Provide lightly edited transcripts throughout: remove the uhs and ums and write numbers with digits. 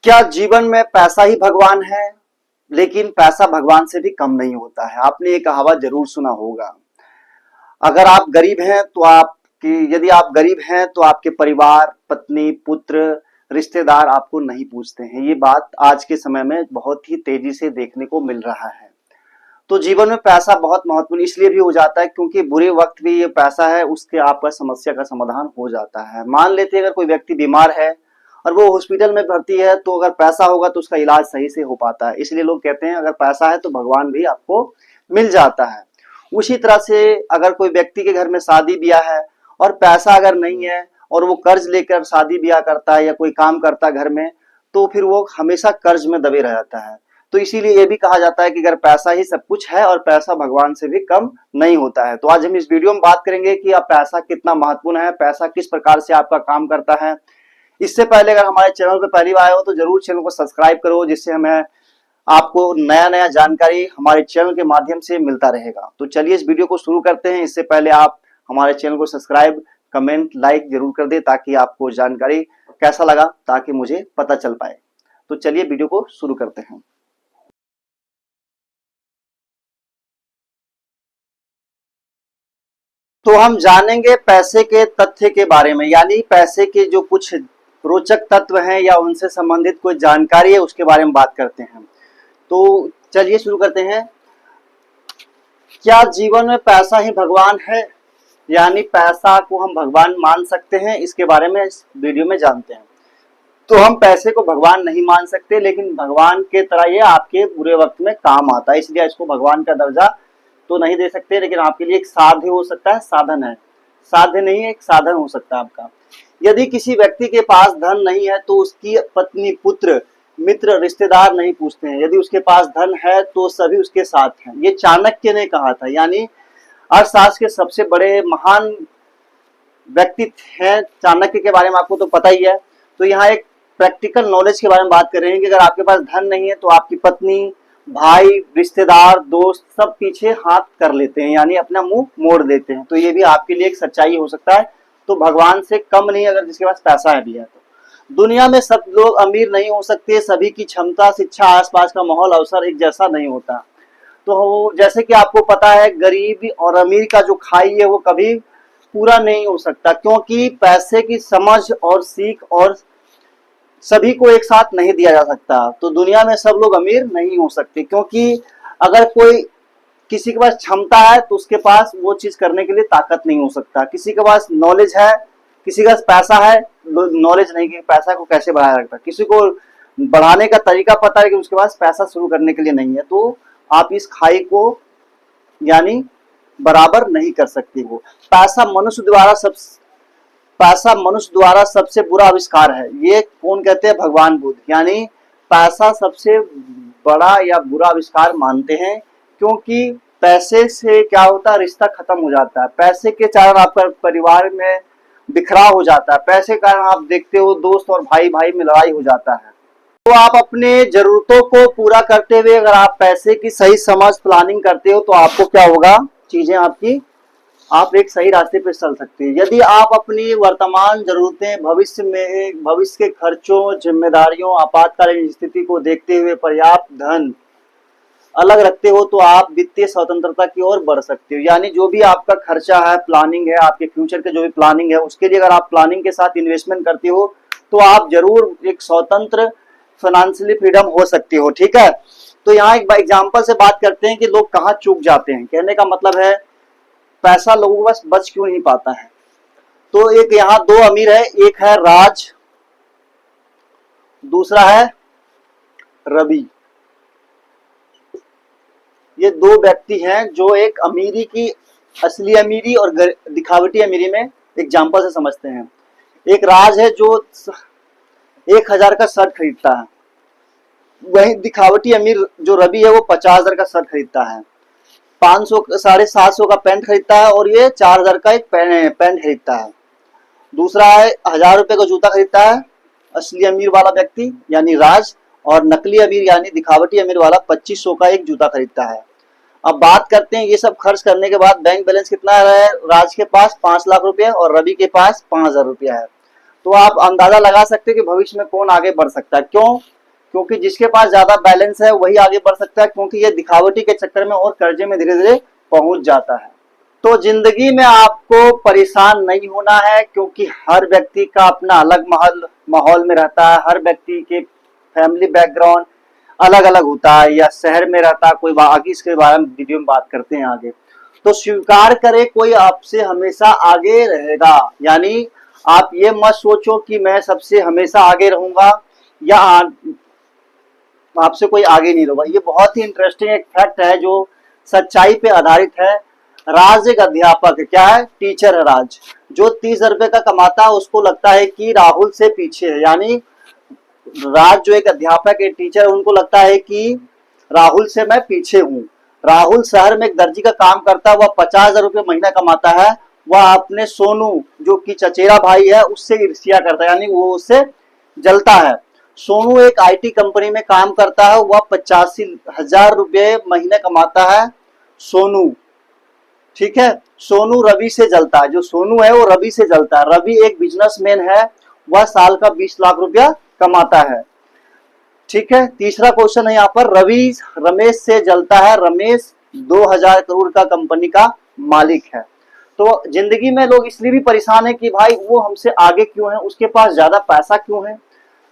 क्या जीवन में पैसा ही भगवान है? लेकिन पैसा भगवान से भी कम नहीं होता है। आपने ये कहावत जरूर सुना होगा। अगर आप गरीब हैं तो यदि आप गरीब हैं तो आपके परिवार, पत्नी, पुत्र, रिश्तेदार आपको नहीं पूछते हैं। ये बात आज के समय में बहुत ही तेजी से देखने को मिल रहा है। तो जीवन में पैसा बहुत महत्वपूर्ण इसलिए भी हो जाता है क्योंकि बुरे वक्त भी ये पैसा है उसके आपका समस्या का समाधान हो जाता है। मान लेते हैं अगर कोई व्यक्ति बीमार है और वो हॉस्पिटल में भर्ती है तो अगर पैसा होगा तो उसका इलाज सही से हो पाता है। इसलिए लोग कहते हैं अगर पैसा है तो भगवान भी आपको मिल जाता है। उसी तरह से अगर कोई व्यक्ति के घर में शादी ब्याह है और पैसा अगर नहीं है और वो कर्ज लेकर शादी ब्याह करता है या कोई काम करता है घर में, तो फिर वो हमेशा कर्ज में दबे रह जाता है। तो इसीलिए ये भी कहा जाता है कि अगर पैसा ही सब कुछ है और पैसा भगवान से भी कम नहीं होता है। तो आज हम इस वीडियो में बात करेंगे कि अब पैसा कितना महत्वपूर्ण है, पैसा किस प्रकार से आपका काम करता है। इससे पहले अगर हमारे चैनल पर पहली बार आए हो तो जरूर चैनल को सब्सक्राइब करो, जिससे हमें आपको नया नया जानकारी हमारे चैनल के माध्यम से मिलता रहेगा। तो चलिए इस वीडियो को शुरू करते हैं। इससे पहले आप हमारे चैनल को सब्सक्राइब, कमेंट, लाइक जरूर कर दें ताकि आपको जानकारी कैसा लगा ताकि मुझे पता चल पाए। तो चलिए वीडियो को शुरू करते हैं। तो हम जानेंगे पैसे के तथ्य के बारे में, यानी पैसे के जो कुछ रोचक तत्व हैं या उनसे संबंधित कोई जानकारी है उसके बारे में बात करते हैं। तो चलिए शुरू करते हैं। क्या जीवन में पैसा ही भगवान है, यानी पैसा को हम भगवान मान सकते हैं? इसके बारे में इस वीडियो में जानते हैं। तो हम पैसे को भगवान नहीं मान सकते, लेकिन भगवान के तरह ये आपके बुरे वक्त में काम आता है, इसलिए इसको भगवान का दर्जा तो नहीं दे सकते, लेकिन आपके लिए एक साध्य हो सकता है, साधन है। साध्य नहीं है, एक साधन हो सकता है आपका। यदि किसी व्यक्ति के पास धन नहीं है तो उसकी पत्नी, पुत्र, मित्र, रिश्तेदार नहीं पूछते हैं। यदि उसके पास धन है तो सभी उसके साथ हैं। ये चाणक्य ने कहा था, यानी अर्थशास्त्र के सबसे बड़े महान व्यक्ति हैं चाणक्य के बारे में आपको तो पता ही है। तो यहाँ एक प्रैक्टिकल नॉलेज के बारे में बात कर रहे हैं कि अगर आपके पास धन नहीं है तो आपकी पत्नी, भाई, रिश्तेदार, दोस्त सब पीछे हाथ कर लेते हैं, यानी अपना मुंह मोड़ देते हैं। तो ये भी आपके लिए एक सच्चाई हो सकता है। तो भगवान से कम नहीं अगर जिसके पास पैसा है भी है तो। दुनिया में सब लोग अमीर नहीं हो सकते, सभी की क्षमता, शिक्षा, आसपास का माहौल, अवसर एक जैसा नहीं होता। तो जैसे कि आपको पता है गरीब और अमीर का जो खाई है वो कभी पूरा नहीं हो सकता, क्योंकि पैसे की समझ और सीख और सभी को एक साथ नहीं दिया जा सकता। तो दुनिया में सब लोग अमीर नहीं हो सकते, क्योंकि अगर कोई किसी के पास क्षमता है तो उसके पास वो चीज करने के लिए ताकत नहीं हो सकता। किसी के पास नॉलेज है, किसी के पास पैसा है, नॉलेज नहीं कि पैसा को कैसे बढ़ाया जाता। किसी को बढ़ाने का तरीका पता है लेकिन उसके पास पैसा शुरू करने के लिए नहीं है। तो आप इस खाई को यानी बराबर नहीं कर सकते हो। पैसा मनुष्य द्वारा सबसे बुरा आविष्कार है। ये कौन कहते हैं? भगवान बुद्ध। यानी पैसा सबसे बड़ा या बुरा आविष्कार मानते हैं, क्योंकि पैसे से क्या होता है, रिश्ता खत्म हो जाता है। पैसे के कारण आपका परिवार में बिखराव हो जाता है। पैसे के कारण आप देखते हो दोस्त और भाई भाई में लड़ाई हो जाता है। तो आप अपने जरूरतों को पूरा करते हुए अगर आप पैसे की सही समझ, प्लानिंग करते हो तो आपको क्या होगा, चीजें आपकी, आप एक सही रास्ते पर चल सकते हैं। यदि आप अपनी वर्तमान जरूरतें, भविष्य के खर्चों, जिम्मेदारियों, आपातकालीन स्थिति को देखते हुए पर्याप्त धन अलग रखते हो तो आप वित्तीय स्वतंत्रता की ओर बढ़ सकते हो। यानी जो भी आपका खर्चा है, प्लानिंग है, आपके फ्यूचर के जो भी प्लानिंग है, उसके लिए अगर आप प्लानिंग के साथ इन्वेस्टमेंट करते हो तो आप जरूर एक स्वतंत्र फाइनेंशियली फ्रीडम हो सकते हो। ठीक है। तो यहाँ एक एग्जाम्पल से बात करते हैं कि लोग कहाँ चूक जाते हैं। कहने का मतलब है पैसा लोगों के पास बच क्यों नहीं पाता है। तो एक यहाँ दो अमीर है, एक है राज, दूसरा है रवि। ये दो व्यक्ति हैं जो एक अमीरी की, असली अमीरी और दिखावटी अमीरी में एग्जाम्पल से समझते हैं। एक राज है जो 1000 का शर्ट खरीदता है, वही दिखावटी अमीर जो रवि है वो 50,000 का शर्ट खरीदता है, 500 750 का पैंट खरीदता है और ये 4000 का एक पैंट खरीदता है। दूसरा है 1000 रुपए का जूता खरीदता है, असली अमीर वाला व्यक्ति यानी राज, और नकली अमीर यानी दिखावटी अमीर वाला 2500 का एक जूता खरीदता है। अब बात करते हैं ये सब खर्च करने के बाद बैंक बैलेंस कितना है। राज के पास 5 लाख रुपया और रवि के पास 5000 रुपया है। तो आप अंदाजा लगा सकते हैं कि भविष्य में कौन आगे बढ़ सकता है। क्यों? क्योंकि जिसके पास ज्यादा बैलेंस है वही आगे बढ़ सकता है, क्योंकि ये दिखावटी के चक्कर में और कर्जे में धीरे धीरे पहुंच जाता है। तो जिंदगी में आपको परेशान नहीं होना है, क्योंकि हर व्यक्ति का अपना अलग माहौल में रहता है। हर व्यक्ति के फैमिली बैकग्राउंड अलग अलग होता है, या शहर में रहता है कोई, आगे इसके बारे में वीडियो में बात करते हैं आगे। तो स्वीकार करें, कोई आपसे हमेशा आगे रहेगा। यानी आप ये मत सोचो कि मैं सबसे हमेशा आगे रहूंगा या आपसे कोई आगे नहीं रहेगा। ये बहुत ही इंटरेस्टिंग एक फैक्ट है जो सच्चाई पे आधारित है। राज एक अध्यापक है, क्या है, टीचर है राज। जो 30,000 रुपए का कमाता है उसको लगता है कि राहुल से पीछे है। यानी राज जो एक अध्यापक है, टीचर, उनको लगता है कि राहुल से मैं पीछे हूँ। राहुल शहर में एक दर्जी का काम करता है, वह 50,000 रुपये महीना कमाता है। वह अपने सोनू जो कि चचेरा भाई है उससे ईर्ष्या करता है, यानी वो उससे जलता है। सोनू एक आईटी कंपनी में काम करता है, वह 85,000 रुपये महीने कमाता है सोनू, ठीक है। सोनू रवि से जलता है, जो सोनू है वो रवि से जलता है। रवि एक बिजनेसमैन है, वह साल का 20 लाख रुपया कमाता है, ठीक है। तीसरा क्वेश्चन है यहाँ पर, रवि रमेश से जलता है। रमेश 2,000 करोड़ का कंपनी का मालिक है। तो जिंदगी में लोग इसलिए भी परेशान है कि भाई वो हमसे आगे क्यों है, उसके पास ज्यादा पैसा क्यों है।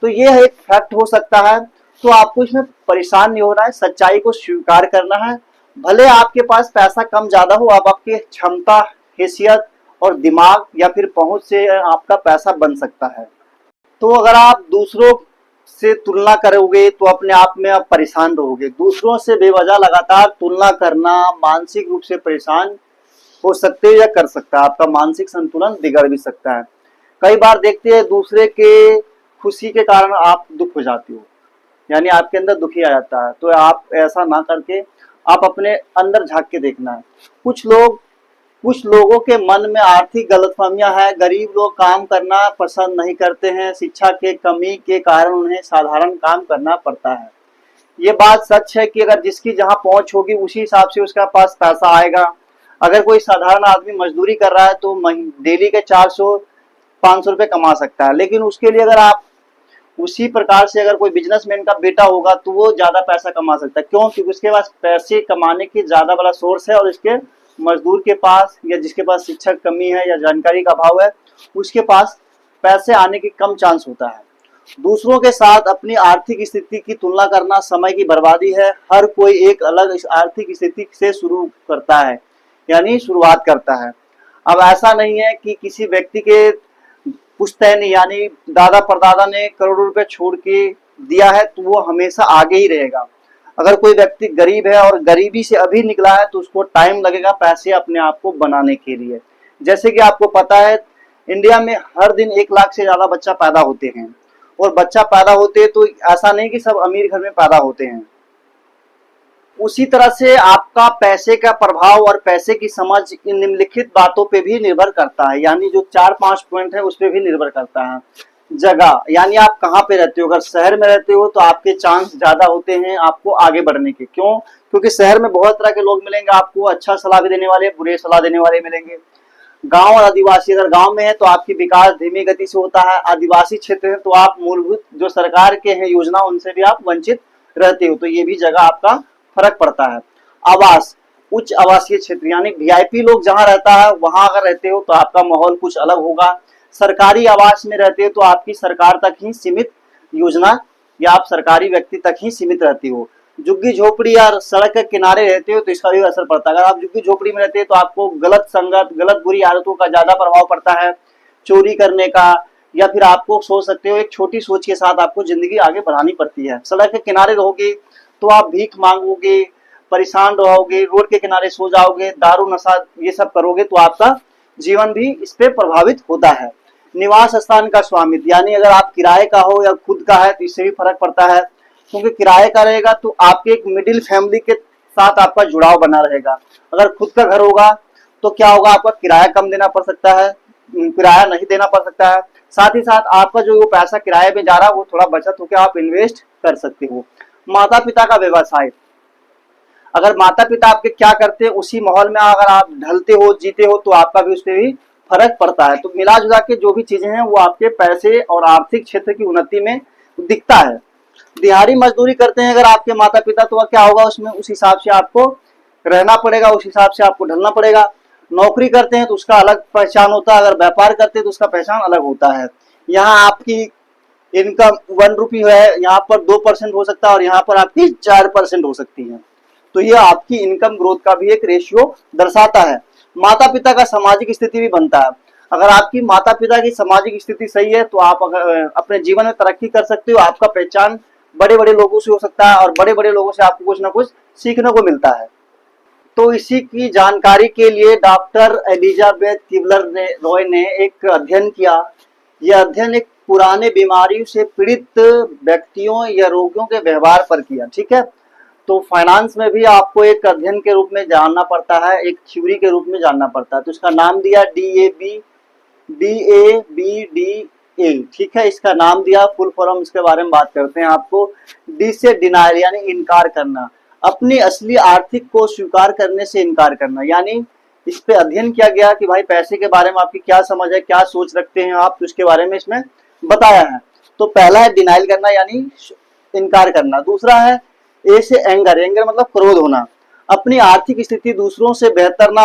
तो ये एक फैक्ट हो सकता है। तो आपको इसमें परेशान नहीं होना है, सच्चाई को स्वीकार करना है। भले आपके पास पैसा कम ज्यादा हो, आप आपकी क्षमता, हैसियत और दिमाग या फिर पहुंच से आपका पैसा बन सकता है। तो अगर आप दूसरों से तुलना करोगे तो अपने आप में आप परेशान रहोगे। दूसरों से बेवजह लगातार तुलना करना मानसिक रूप से परेशान हो सकते हो या कर सकता है, आपका मानसिक संतुलन बिगड़ भी सकता है। कई बार देखते हैं दूसरे के खुशी के कारण आप दुख हो जाते हो, यानी आपके अंदर दुखी आ जाता है। तो आप ऐसा ना करके आप अपने अंदर झांक के देखना है। कुछ लोगों के मन में आर्थिक गलतफहमियां हैं। गरीब लोग काम करना पसंद नहीं करते हैं, शिक्षा के कमी के कारण उन्हें साधारण काम करना पड़ता है। ये बात सच है कि अगर जिसकी जहां पहुंच होगी उसी हिसाब से उसके पास पैसा आएगा। अगर कोई साधारण आदमी मजदूरी कर रहा है तो डेली के 400-500 रुपए कमा सकता है, लेकिन उसके लिए अगर आप उसी प्रकार से अगर कोई बिजनेसमैन का बेटा होगा तो वो ज्यादा पैसा कमा सकता है। क्यों? क्योंकि उसके पास पैसे कमाने की ज्यादा बड़ा सोर्स है, और इसके मजदूर के पास या जिसके पास शिक्षा की कमी है या जानकारी का अभाव है उसके पास पैसे आने की कम चांस होता है। दूसरों के साथ अपनी आर्थिक स्थिति की तुलना करना समय की बर्बादी है। हर कोई एक अलग आर्थिक स्थिति से शुरू करता है, यानी शुरुआत करता है। अब ऐसा नहीं है कि किसी व्यक्ति के पुश्तैनी यानी दादा परदादा ने करोड़ों रुपए छोड़ के दिया है तो वो हमेशा आगे ही रहेगा। अगर कोई व्यक्ति गरीब है और गरीबी से अभी निकला है तो उसको टाइम लगेगा पैसे अपने आप को बनाने के लिए। जैसे कि आपको पता है इंडिया में हर दिन 1 लाख से ज्यादा बच्चा पैदा होते हैं, और बच्चा पैदा होते हैं तो ऐसा नहीं कि सब अमीर घर में पैदा होते हैं। उसी तरह से आपका पैसे का प्रभाव और पैसे की समझ इन निम्नलिखित बातों पे भी निर्भर करता है, यानी जो 4-5 पॉइंट है उस पे भी निर्भर करता है। जगह, यानी आप कहाँ पे रहते हो। अगर शहर में रहते हो तो आपके चांस ज्यादा होते हैं आपको आगे बढ़ने के। क्यों? क्योंकि शहर में बहुत तरह के लोग मिलेंगे, आपको अच्छा सलाह भी देने वाले, बुरे सलाह देने वाले मिलेंगे। गांव और आदिवासी, अगर गांव में है तो आपकी विकास धीमी गति से होता है। आदिवासी क्षेत्र है तो आप मूलभूत जो सरकार के हैं योजना उनसे भी आप वंचित रहते हो। तो ये भी जगह आपका फर्क पड़ता है। आवास, उच्च आवासीय क्षेत्र यानी वीआईपी लोग जहां रहता है वहां अगर रहते हो तो आपका माहौल कुछ अलग होगा। सरकारी आवास में रहते हो तो आपकी सरकार तक ही सीमित योजना या आप सरकारी व्यक्ति तक ही सीमित रहती हो। झुग्गी झोपड़ी या सड़क के किनारे रहते हो तो इसका भी असर पड़ता है। अगर आप झुग्गी झोपड़ी में रहते हो तो आपको गलत संगत, गलत बुरी आदतों का ज्यादा प्रभाव पड़ता है, चोरी करने का, या फिर आपको सोच सकते हो एक छोटी सोच के साथ आपको जिंदगी आगे बढ़ानी पड़ती है। सड़क के किनारे रहोगे तो आप भीख मांगोगे, परेशान रहोगे, रोड के किनारे सो जाओगे, दारू नशा ये सब करोगे तो आपका जीवन भी इस पे प्रभावित होता है। निवास स्थान का स्वामित्व, यानी अगर आप किराए का हो या खुद का है तो इससे भी फर्क पड़ता है। क्योंकि किराए का रहेगा तो आपके एक मिडिल फैमिली के साथ आपका जुड़ाव बना रहेगा। अगर खुद का घर होगा तो क्या होगा, आपका किराया कम देना पड़ सकता है, किराया नहीं देना पड़ सकता है। साथ ही साथ आपका जो वो पैसा किराए में जा रहा है वो थोड़ा बचत होकर आप इन्वेस्ट कर सकते हो। माता पिता का व्यवसाय, अगर माता पिता आपके क्या करते हैं उसी माहौल में अगर आप ढलते हो, जीते हो तो आपका भी उस पर भी फर्क पड़ता है। तो मिला जुला के जो भी चीजें हैं वो आपके पैसे और आर्थिक क्षेत्र की उन्नति में दिखता है। दिहाड़ी मजदूरी करते हैं अगर आपके माता पिता, तो क्या होगा उसमें, उस हिसाब से आपको रहना पड़ेगा, उस हिसाब से आपको ढलना पड़ेगा। नौकरी करते हैं तो उसका अलग पहचान होता है, अगर व्यापार करते हैं तो उसका पहचान अलग होता है। यहाँ आपकी इनकम 1 रुपी है, यहाँ पर 2% हो सकता है और यहाँ पर आपकी 4% हो सकती है। तो ये आपकी इनकम ग्रोथ का भी एक रेशियो दर्शाता है। माता पिता का सामाजिक स्थिति भी बनता है। अगर आपकी माता पिता की सामाजिक स्थिति सही है तो आप अगर अपने जीवन में तरक्की कर सकते हो। आपका पहचान बड़े बड़े लोगों से हो सकता है और बड़े बड़े लोगों से आपको कुछ ना कुछ सीखने को मिलता है। तो इसी की जानकारी के लिए डॉक्टर एलिजाबेथ किबलर ने रॉय ने एक अध्ययन किया। यह अध्ययन एक पुराने बीमारियों से पीड़ित व्यक्तियों या रोगियों के व्यवहार पर किया। ठीक है, तो फाइनेंस में भी आपको एक अध्ययन के रूप में जानना पड़ता है, एक थ्योरी के रूप में जानना पड़ता है। तो इसका नाम दिया DABD। ठीक है, इसका नाम दिया। फुल फॉर्म इसके बारे में बात करते हैं। आपको डी से डिनायल यानी इनकार करना, अपनी असली आर्थिक को स्वीकार करने से इनकार करना। यानी इस पे अध्ययन किया गया कि भाई पैसे के बारे में आपकी क्या समझ है, क्या सोच रखते हैं आप, तो इसके बारे में इसमें बताया है। तो पहला है डिनाइल करना यानी इनकार करना। दूसरा है ए से एंगर, एंगर मतलब क्रोध होना, अपनी आर्थिक स्थिति दूसरों से बेहतर ना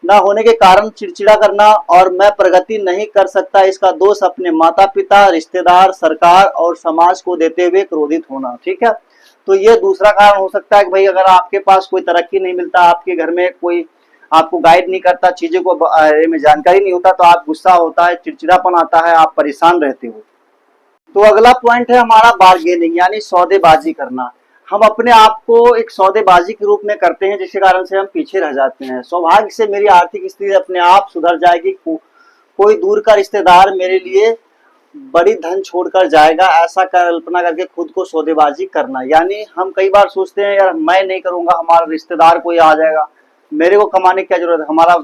होने के कारण चिड़चिड़ा करना और मैं प्रगति नहीं कर सकता इसका दोष अपने माता पिता, रिश्तेदार, सरकार और समाज को देते हुए क्रोधित होना। ठीक है, तो ये दूसरा कारण हो सकता है कि भाई अगर आपके पास कोई तरक्की नहीं मिलता, आपके घर में कोई आपको गाइड नहीं करता, चीजों को बारे में जानकारी नहीं होता, तो आप गुस्सा होता है, चिड़चिड़ापन आता है, आप परेशान रहते हो। तो अगला पॉइंट है हमारा बार्गेनिंग यानी सौदेबाजी करना। हम अपने आप को एक सौदेबाजी के रूप में करते हैं जिसके कारण से हम पीछे रह जाते हैं। सौभाग्य से मेरी आर्थिक स्थिति अपने आप सुधर जाएगी, कोई दूर का रिश्तेदार मेरे लिए बड़ी धन छोड़कर जाएगा, ऐसा कल्पना करके खुद को सौदेबाजी करना। यानी हम कई बार सोचते हैं यार मैं नहीं करूंगा, हमारा रिश्तेदार कोई आ जाएगा, मेरे को कमाने की क्या जरूरत है, हमारा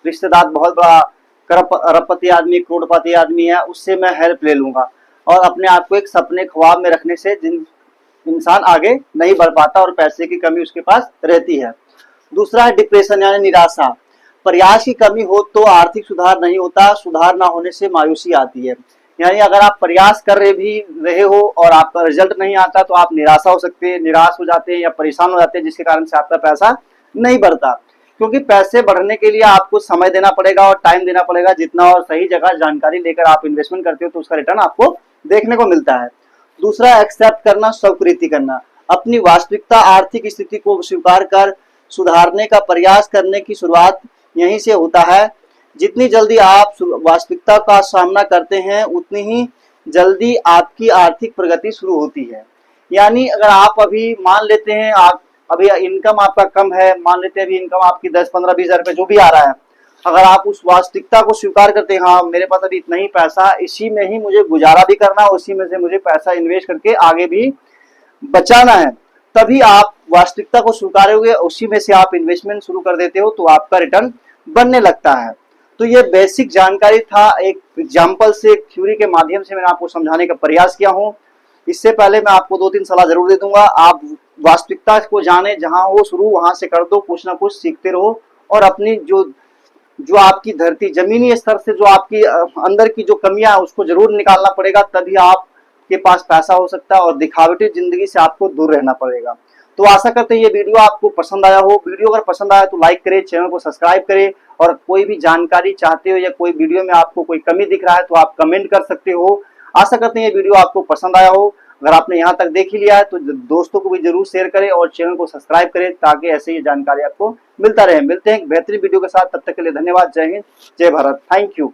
रिश्तेदार बहुत बड़ा अरबपति आदमी, करोड़पति आदमी है, उससे मैं हेल्प ले लूंगा। और अपने आप को एक सपने ख्वाब में रखने से इंसान आगे नहीं बढ़ पाता और पैसे की कमी उसके पास रहती है। दूसरा है डिप्रेशन यानी निराशा। प्रयास की कमी हो तो आर्थिक सुधार नहीं होता, सुधार ना होने से मायूसी आती है। यानी अगर आप प्रयास कर रहे हो और आपका रिजल्ट नहीं आता तो आप निराशा हो सकते हैं, निराश हो जाते हैं या परेशान हो जाते हैं, जिसके कारण से आपका पैसा नहीं बढ़ता। क्योंकि पैसे बढ़ने के लिए आपको समय देना पड़ेगा और टाइम देना पड़ेगा जितना, और सही जगह जानकारी लेकर आप इन्वेस्टमेंट करते हो तो उसका रिटर्न आपको देखने को मिलता है। दूसरा एक्सेप्ट करना, स्वीकृति करना, अपनी वास्तविकता आर्थिक स्थिति को स्वीकार कर सुधारने का प्रयास करने की शुरुआत यहीं से होता है। जितनी जल्दी आप वास्तविकता का सामना करते हैं उतनी ही जल्दी आपकी आर्थिक प्रगति शुरू होती है। यानी अगर आप अभी मान लेते हैं आप अभी इनकम आपका कम है, मान लेते हैं अभी इनकम आपकी 10, 15, 20 हजार रुपए जो भी आ रहा है, अगर आप उस वास्तविकता को स्वीकार करते हैं, हाँ मेरे पास अभी इतना ही पैसा, इसी में ही मुझे गुजारा भी करना है, उसी में से मुझे पैसा इन्वेस्ट करके आगे भी बचाना है, तभी आप वास्तविकता को स्वीकारोगे, उसी में से आप इन्वेस्टमेंट शुरू कर देते हो तो आपका रिटर्न बनने लगता है। तो ये बेसिक जानकारी था, एक एग्जाम्पल से, एक थ्योरी के माध्यम से मैंने आपको समझाने का प्रयास किया हूँ। इससे पहले मैं आपको 2-3 सलाह जरूर दे दूंगा। आप वास्तविकता को जाने, जहां हो शुरू वहां से कर दो, कुछ ना कुछ सीखते रहो और अपनी जो आपकी धरती जमीनी स्तर से जो आपकी अंदर की जो कमियां है उसको जरूर निकालना पड़ेगा, तभी आपके पास पैसा हो सकता है और दिखावटी जिंदगी से आपको दूर रहना पड़ेगा। तो आशा करते हैं ये वीडियो आपको पसंद आया हो। वीडियो अगर पसंद आया तो लाइक करें, चैनल को सब्सक्राइब करें, और कोई भी जानकारी चाहते हो या कोई वीडियो में आपको कोई कमी दिख रहा है तो आप कमेंट कर सकते हो। आशा करते हैं ये वीडियो आपको पसंद आया हो। अगर आपने यहाँ तक देख ही लिया है तो दोस्तों को भी जरूर शेयर करें और चैनल को सब्सक्राइब करें ताकि ऐसे ही जानकारी आपको मिलता रहे। मिलते हैं एक बेहतरीन वीडियो के साथ, तब तक के लिए धन्यवाद। जय हिंद, जय भारत, थैंक यू।